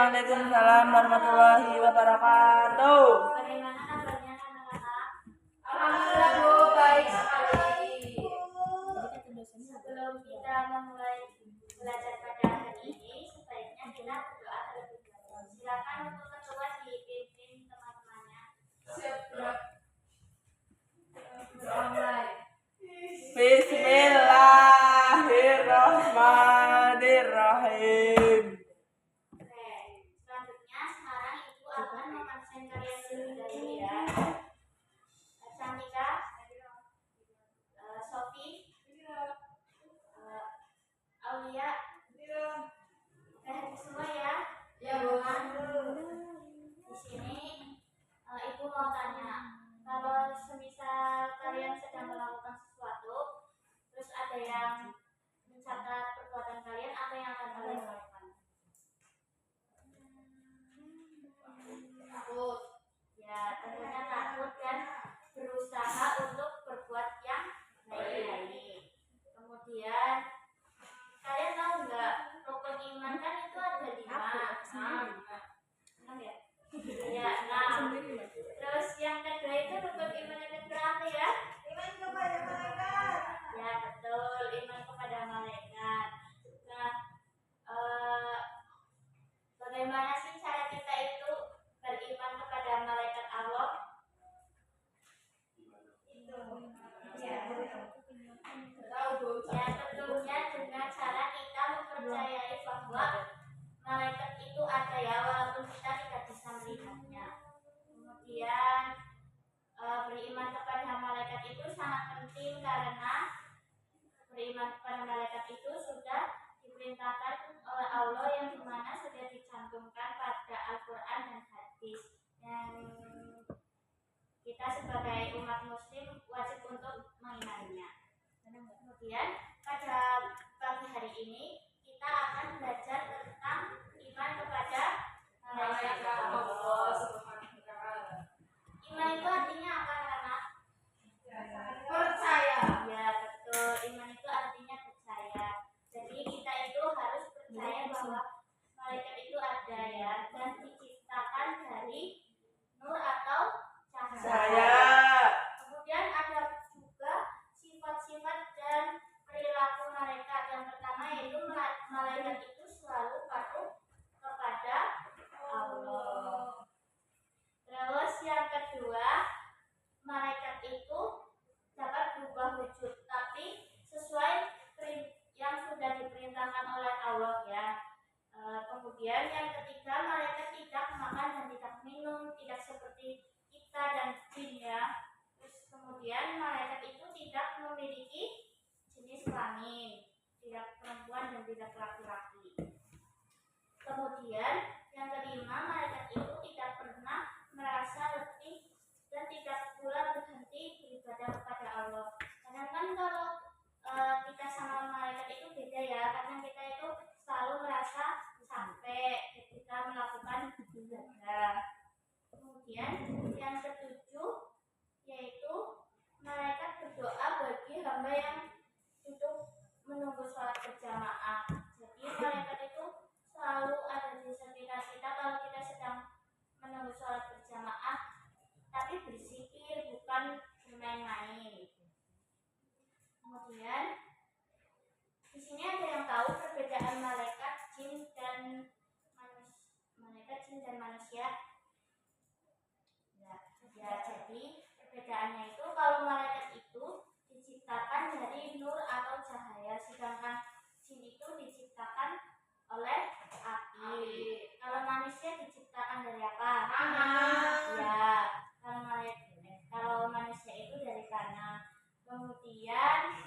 Waalaikumsalam warahmatullahi wabarakatuh. Bagaimana kabarnya anak-anak? Alhamdulillah Bu, baik sekali. Sebelum kita memulai belajar pada hari ini, sebaiknya kita berdoa terlebih dahulu. Silakan untuk ketua dipimpin teman-temannya. Bismillahirrahmanirrahim. Oke, selanjutnya sekarang Ibu akan mengabsen kalian terlebih dahulu ya. Cantika, Sofi, Aulia, semua ya. Ya Bu. Di sini Ibu mau tanya, kalau semisal kalian sedang melakukan sesuatu, terus ada yang mencatat perbuatan kalian, apa yang akan kalian lakukan? Takut. Ya, tentunya takut dan berusaha untuk berbuat yang baik-baik. Kemudian kalian tahu nggak, rukun iman kan itu ada 5. 6 ya? Ya, 6. Terus yang kedua itu rukun iman yang kedua apa ya? Iman kepada malaikat. Ya, betul, iman kepada malaikat. Nah, bagaimana sih cara kita itu beriman kepada malaikat Allah? Ya, tentunya dengan cara kita mempercayai bahwa malaikat itu ada ya, walaupun kita tidak bisa melihatnya. Kemudian beriman kepada malaikat itu sangat penting karena beriman kepada malaikat itu sudah diperintahkan oleh Allah, yang dimana sudah dicantumkan pada Al-Quran dan hadis, yang kita sebagai umat muslim wajib untuk mengimaninya. Kemudian pada pagi hari ini kita akan belajar tentang iman kepada malaikat Allah. Iman itu artinya apa, anak? Percaya. Ya, betul. Iman itu artinya percaya. Jadi kita itu harus percaya bahwa malaikat itu ada ya, dan diciptakan dari nur atau cahaya. Kemudian ada juga sifat-sifat dan perilaku malaikat. Yang pertama yaitu malaikat itu selalu patuh kepada Allah. Terus yang kedua, malaikat itu dapat berubah wujud, tapi sesuai yang sudah diperintahkan oleh Allah ya. Kemudian yang ketiga, malaikat tidak makan dan tidak minum, tidak seperti kita dan jin ya. Terus kemudian malaikat itu tidak memiliki jenis kelamin, tidak perempuan dan tidak laki-laki. Kemudian yang kelima, malaikat itu tidak pernah merasa letih dan tidak pula berhenti beribadah kepada Allah. Karena kan kalau kita sama malaikat itu beda ya, karena kita itu selalu merasa capek ketika melakukan ibadah. Kemudian yang ketujuh yaitu malaikat berdoa bagi hamba yang duduk menunggu sholat berjamaah. Jadi malaikat itu selalu ada di sekitar kita kalau kita sedang menunggu sholat berjamaah, tapi berzikir, bukan bermain-main. Kemudian di sini ada yang tahu perbedaan malaikat jin dan manusia? Ya, jadi perbedaannya itu kalau malaikat itu diciptakan dari nur atau cahaya, sedangkan jin itu diciptakan oleh api. Kalau manusia diciptakan dari apa? Ya, kalau manusia itu dari tanah. Kemudian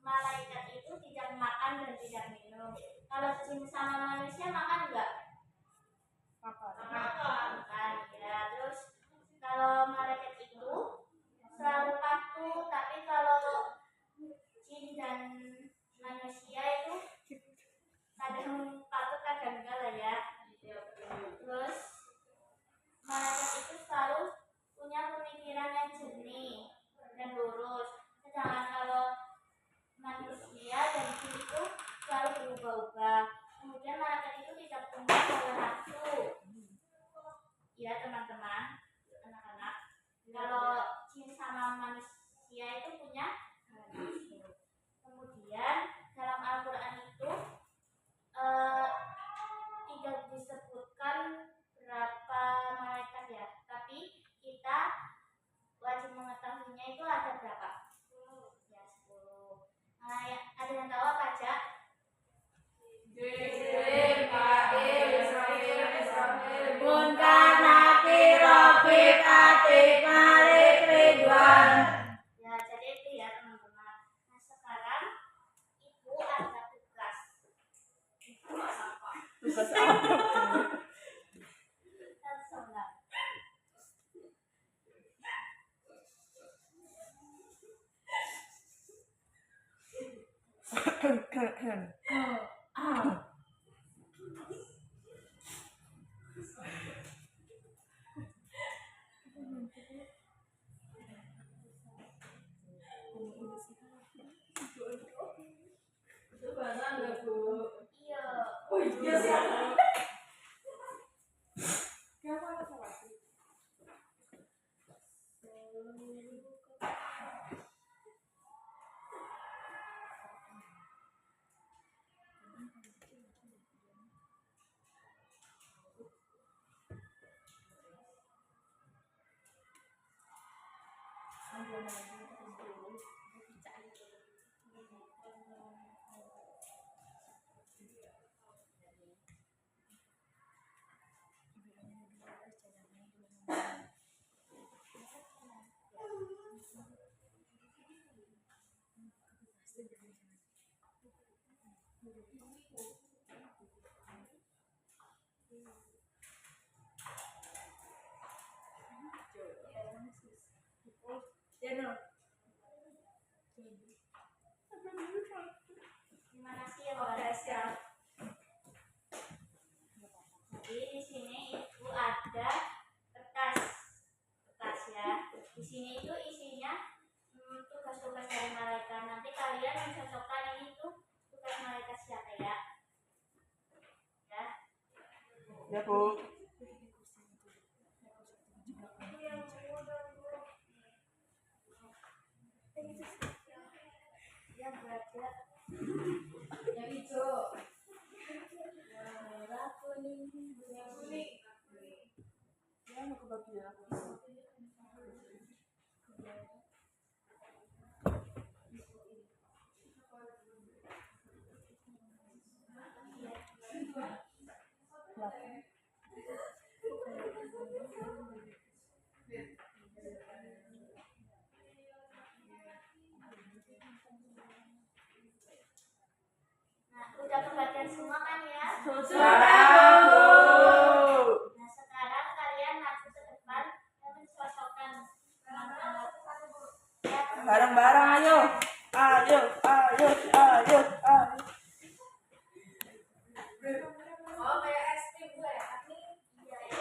malaikat itu tidak makan dan tidak minum. Kalau jin sama manusia makan enggak? Makan ya. Terus kalau malaikat itu selalu patuh, tapi kalau jin dan manusia itu kadang patuh kadang enggak lah ya. Terus malaikat itu selalu punya pemikiran yang jernih dan lurus, sedangkan kalau manusia dan jin itu selalu berubah-ubah. Kemudian malaikat itu tidak punya Tugas apa? Terserah. Iya. Terima kasih ya, Mbak. Jadi di sini itu ada kertas ya. Di sini itu isinya tugas-tugas dari malaikat. Nanti kalian mencocokkan ini tuh tugas malaikat siapa ya? Ya. Ya, Bu. Yang baca yang hijau. Merah, kuning, kuning. Ya, mau kebagian. Nah, udah kebagian semua kan ya? Sudah, Bu. Nah, sekarang kalian maju ke depan dan mencocokkan teman-teman. Ya, Bareng-bareng, ayo. Ayo, ayo, ayo, ayo. oh, kayak es krim gue ya? Iya, ya.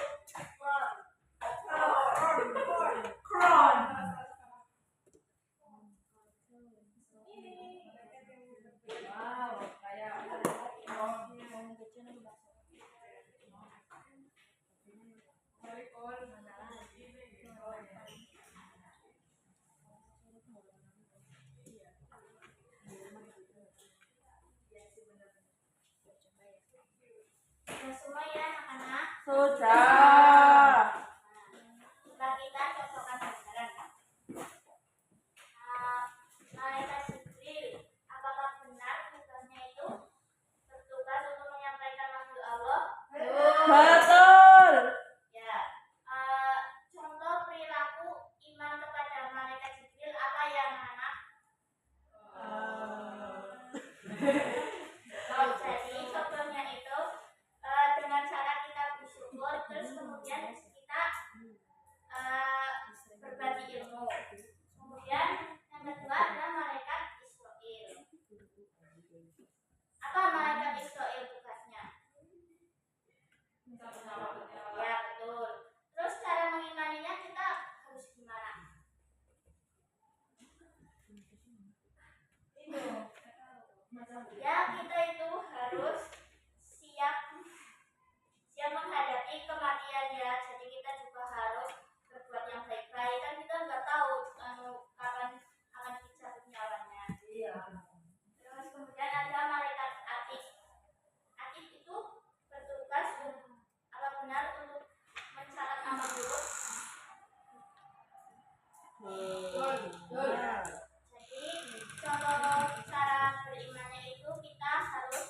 Wow, kayak Sudah semua ya anak-anak? sudah. Setelah kita cocokkan bareng. Malaikat Jibril, apakah benar tugasnya itu bertugas untuk menyampaikan wahyu Allah? Betul. Ya. Contoh perilaku iman kepada malaikat Jibril apa ya anak-anak? Jadi contohnya itu dengan cara kita bersyukur, terus kemudian kita berbagi ilmu. Kemudian yang kedua ada malaikat Israel. Apa malaikat Israel tugasnya? Ya, betul. Terus cara mengimaninya kita harus gimana? Ya, kita itu harus siap menghadapi kematian ya. Jadi kita juga harus berbuat yang baik-baik. Kan kita nggak tahu kapan akan dicabut nyawanya. Iya. Terus kemudian ada malaikat Atik. Atik itu bertugas apa benar untuk mencatat amal buruk. Jadi contoh cara berimannya itu kita harus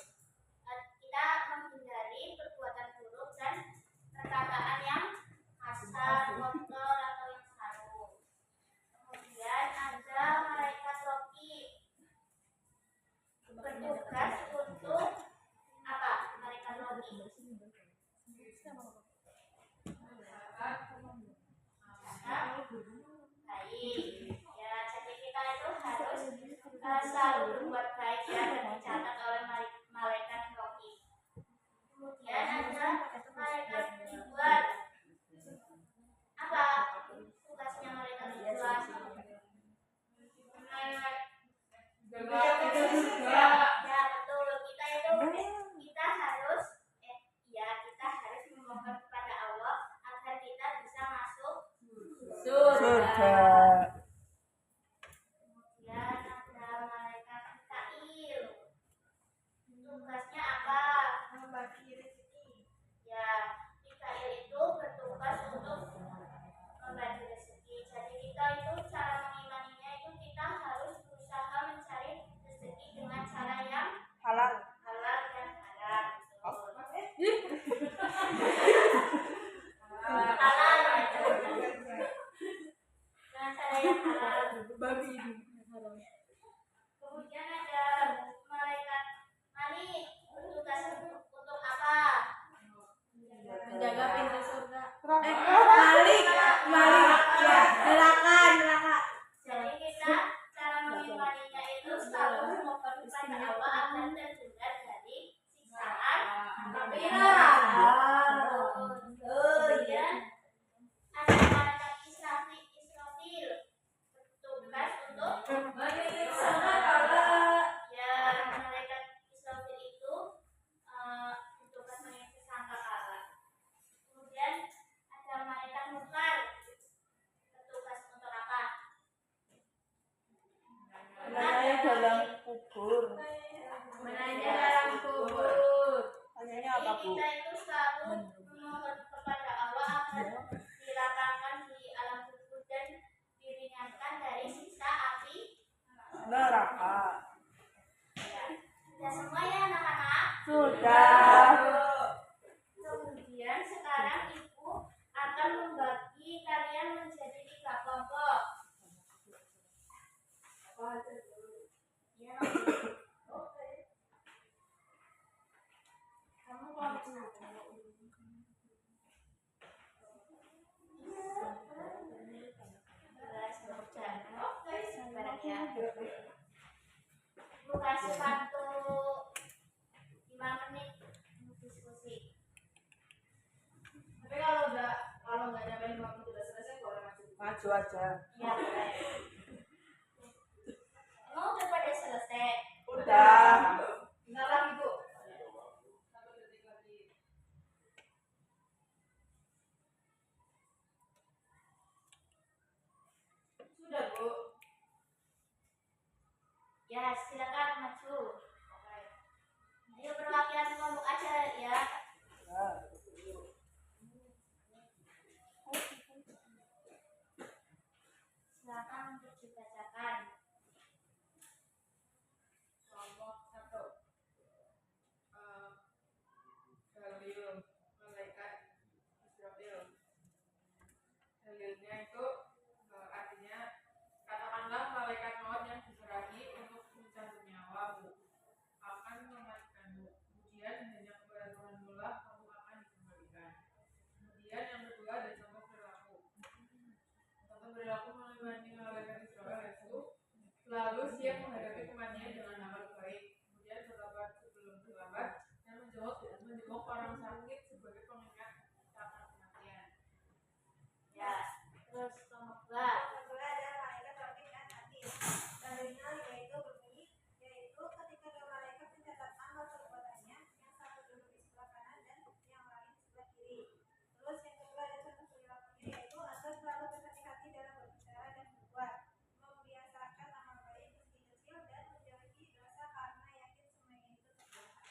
kita itu selalu memohon kepada Allah agar dilapangkan di alam kubur dan diringankan dari siksa api neraka. ya. Sudah semua ya anak-anak? Sudah. Kemudian sekarang ibu akan membagi kalian menjadi 3 kelompok. Ya, kamu kelompok 1. Ibu kasih waktu 5 menit untuk diskusi. Tapi kalau nggak nyampe 5 menit udah selesai boleh maju. Maju aja. Ya, boleh. Emang udah pada selesai? Udah. Bentar lagi Bu. 1 detik lagi. Sudah Bu. Ya, silakan maju. Ayo perwakilan kelompok aja ya. Silakan untuk dibacakan. Kelompok 1. Dalil malaikat Israfil. Dalilnya itu artinya katakanlah malaikat maut yang diserahi untuk mencabut nyawamu akan mematikanmu. Kemudian hanya kepada Tuhanmu lah kamu akan dikembalikan. Kemudian yang kedua ada contoh perilaku. Contoh perilaku melibatkan malaikat Israfil itu selalu siap menghadapi kematian dengan amal baik. Kemudian bertobat sebelum terlambat dan menjenguk orang sakit sebagai pengingat akan kematian. Ya, terus kelompok 2. Kedua ada malaikat Raqib dan Atid. Dalilnya yaitu ketika 2 malaikat mencatat amal perbuatannya, yang satu duduk di sebelah kanan dan yang lain di sebelah kiri. Terus yang kedua ada contoh perilakunya yaitu agar selalu berhati-hati dalam berbicara dan berbuat, membiasakan amal baik meski kecil dan menjauhi dosa karena yakin semuanya itu terdoa.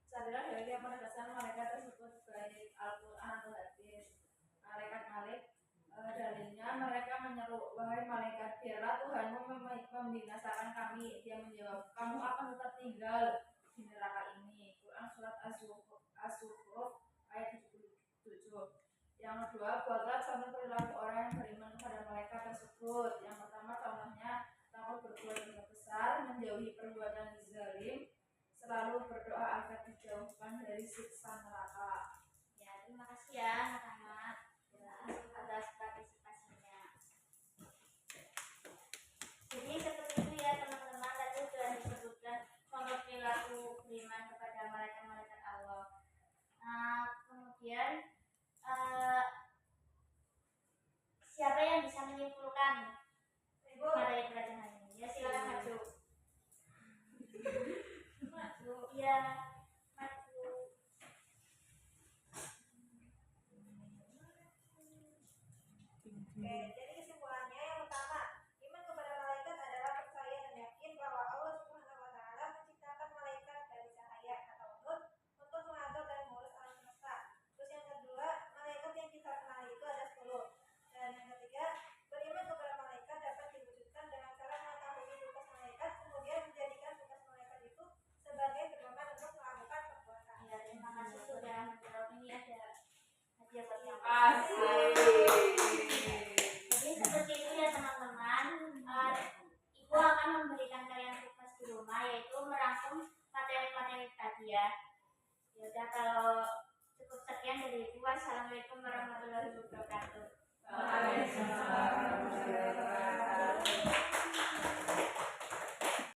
Sadaran dari yang penegasan malaikat tersebut baik Al-Quran atau hadis. Malaikat Malik dalilnya mereka menyeru, wahai malaikat, biarlah Tuhanmu membinasakan kami. Dia menjawab, kamu akan tetap tinggal di neraka ini. Quran surat As-Zukhruf ayat 77. Yang kedua, buatlah contoh perilaku orang yang beriman kepada malaikat tersebut. Yang pertama contohnya takut berbuat dosa besar, menjauhi perbuatan zalim, selalu berdoa agar dijauhkan dari siksa neraka. Ya, terima kasih ya anak-anak atas partisipasinya. Jadi seperti itu ya teman-teman, tadi sudah disebutkan contoh perilaku beriman kepada malaikat-malaikat Allah. Nah, kemudian siapa yang bisa menyimpulkan materi pelajaran ini? Ya, silakan maju. Maju. Ya, maju. Oke, jadi kesimpulannya yang pertama, iman kepada malaikat adalah percaya dan yakin bahwa Allah Subhanahu wa taala menciptakan malaikat dari cahaya atau nur untuk mengatur dan mengurus alam semesta. Terus yang kedua, malaikat yang kita kenal itu ada 10. Dan yang ketiga, beriman kepada malaikat dapat diwujudkan dengan cara mengetahui tugas malaikat, kemudian menjadikan tugas malaikat itu sebagai pedoman untuk melakukan perbuatan. Ya, terima kasih sudah menjawab. Ini ada hadiah buat kamu. Jadi seperti itu ya teman-teman. Ibu akan memberikan kalian tugas di rumah, yaitu merangkum materi-materi tadi ya. Ya udah, kalau cukup sekian dari Ibu. Wassalamualaikum warahmatullahi wabarakatuh. Waalaikumsalam.